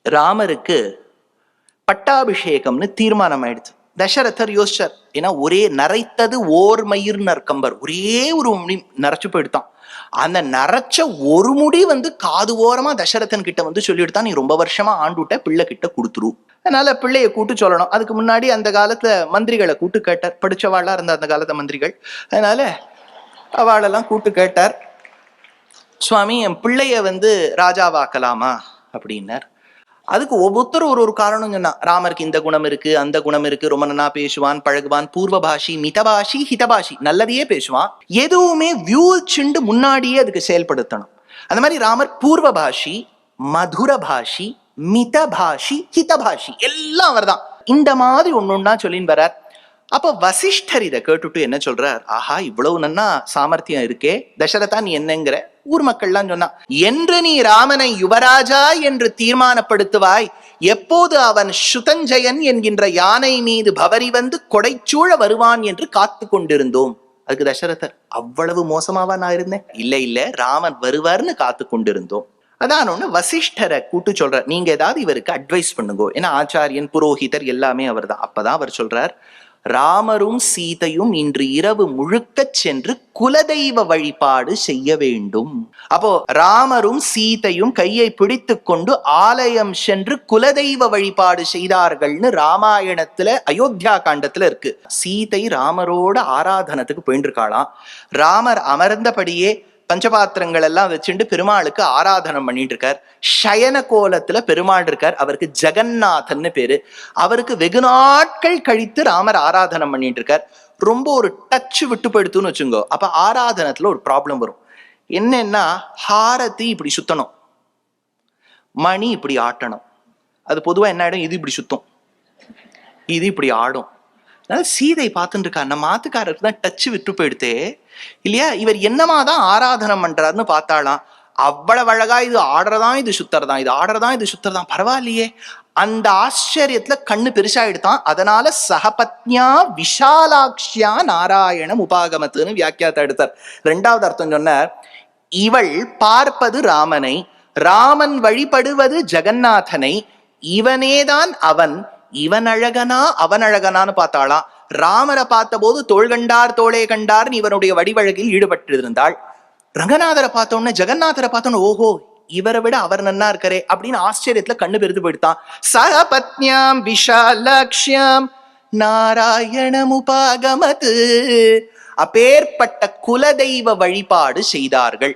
ராமருக்கு பட்டாபிஷேகம்னு தீர்மானம் ஆயிடுச்சு. தசரதர் யோசிச்சார். ஏன்னா ஒரே நரைத்தது ஓர் மயிர் நற்கம்பர், ஒரே ஒரு முடி நரைச்சு போயிடுத்தான். அந்த நரைச்ச ஒரு முடி காது ஓரமா தசரதன் கிட்ட சொல்லிவிடுத்தான், நீ ரொம்ப வருஷமா ஆண்டுட்ட, பிள்ளை கிட்ட கொடுத்துரு. அதனால பிள்ளைய கூட்டு சொல்லணும். அதுக்கு முன்னாடி அந்த காலத்துல மந்திரிகளை கூட்டு கேட்டார். படிச்சவாளா இருந்த அந்த காலத்து மந்திரிகள். அதனால அவளெல்லாம் கூட்டு கேட்டார். சுவாமி, என் பிள்ளைய ராஜாவாக்கலாமா அப்படின்னார். அதுக்கு ஒவ்வொருத்தரும் ஒரு ஒரு காரணம் சொன்னா. ராமருக்கு இந்த குணம் இருக்கு, அந்த குணம் இருக்கு, ரொம்ப நன்னா பேசுவான், பழகுவான், பூர்வபாஷி, மிதபாஷி, ஹிதபாஷி, நல்லதையே பேசுவான். எதுவுமே வியூச்சிண்டு முன்னாடியே அதுக்கு செயல்படுத்தணும். அந்த மாதிரி ராமர் பூர்வபாஷி, மதுரபாஷி, மிதபாஷி, ஹிதபாஷி எல்லாம் அவர் தான். இந்த மாதிரி ஒன்னொன்னா சொல்லின்னு வரார். அப்ப வசிஷ்டர் இதை கேட்டுட்டு என்ன சொல்றார்? ஆஹா, இவ்வளவு நன்னா சாமர்த்தியம் இருக்கே தசரதா, நீ என்னங்கிற? ஊர் மக்கள்லாம் சொன்னா, என்று நீ ராமனை யுவராஜா என்று தீர்மானப்படுத்துவாய், எப்போது அவன் சுதஞ்சயன் என்கின்ற யானை மீது பவரி கொடைச்சூழ வருவான் என்று காத்து கொண்டிருந்தோம். அதுக்கு தசரதர், அவ்வளவு மோசமாவா நான் இருந்தேன்? இல்ல இல்ல, ராமன் வருவார்னு காத்து கொண்டிருந்தோம். அதான் ஒண்ணு வசிஷ்டரை கூட்டு சொல்ற, நீங்க ஏதாவது இவருக்கு அட்வைஸ் பண்ணுங்க. ஏன்னா ஆச்சாரியன், புரோஹிதர் எல்லாமே அவர் தான். அப்பதான் அவர் சொல்றார், ராமரும் சீதையும் இன்று இரவு முழுக்க சென்று குலதெய்வ வழிபாடு செய்ய வேண்டும். அப்போ ராமரும் சீதையும் கையை பிடித்து கொண்டு ஆலயம் சென்று குலதெய்வ வழிபாடு செய்தார்கள்னு ராமாயணத்துல அயோத்தியா காண்டத்துல இருக்கு. சீதை ராமரோட ஆராதனத்துக்கு போயிட்டு இருக்காளாம். ராமர் அமர்ந்தபடியே பஞ்சபாத்திரங்கள் எல்லாம் வச்சுட்டு பெருமாளுக்கு ஆராதனம் பண்ணிட்டு இருக்கார். சயன கோலத்துல பெருமாள் இருக்கார். அவருக்கு ஜெகநாதன்னு பேரு. அவருக்கு வெகு நாட்கள் கழித்து ராமர் ஆராதனம் பண்ணிட்டு இருக்கார். ரொம்ப ஒரு டச் விட்டு போயிடுத்துன்னு வச்சுங்கோ. அப்ப ஆராதனத்துல ஒரு ப்ராப்ளம் வரும். என்னன்னா, ஹாரதி இப்படி சுத்தணும், மணி இப்படி ஆட்டணும். அது பொதுவா என்ன ஆயிடும், இது இப்படி சுத்தம், இது இப்படி ஆடும். அதனால சீதை பார்த்துட்டு இருக்கா, நம்ம ஆத்துக்காரருக்கு தான் டச்சு விட்டு போயிடுத்தே இல்லையா, இவர் என்னமாதான் ஆராதனம் பண்றாருன்னு பார்த்தாலாம். அவ்வளவு அழகா இது ஆடுறதான், இது சுத்தறதான், இது ஆடுறதான், இது சுத்தறதான், பரவாயில்லையே. அந்த ஆச்சரியத்துல கண்ணு பெருசாயிடுதான். அதனால சகபத்னியா விஷாலாட்சியா நாராயணம் உபாகமத்துன்னு வியாக்கியாத்த எடுத்தார். ரெண்டாவது அர்த்தம் சொன்னார், இவள் பார்ப்பது ராமனை, ராமன் வழிபடுவது ஜெகநாதனை, இவனேதான் அவன், இவன் அழகனா அவன் அழகனான்னு பார்த்தாளாம். ராமரை பார்த்த போது தோள் கண்டார் தோளே கண்டார் இவனுடைய வடிவழகில் ஈடுபட்டு இருந்தாள். ரங்கநாதரை பார்த்தோன்னு, ஜெகநாதரை பார்த்தோன்னு, ஓஹோ, இவரை விட அவர் நன்னா இருக்காரே அப்படின்னு ஆச்சரியத்துல கண்ணு பெருத்து போயிட்டான். சகபத்னியாம் விஷாலாக்ஷ்யாம் நாராயணம் உபாகமது. அப்பேற்பட்ட குலதெய்வ வழிபாடு செய்தார்கள்.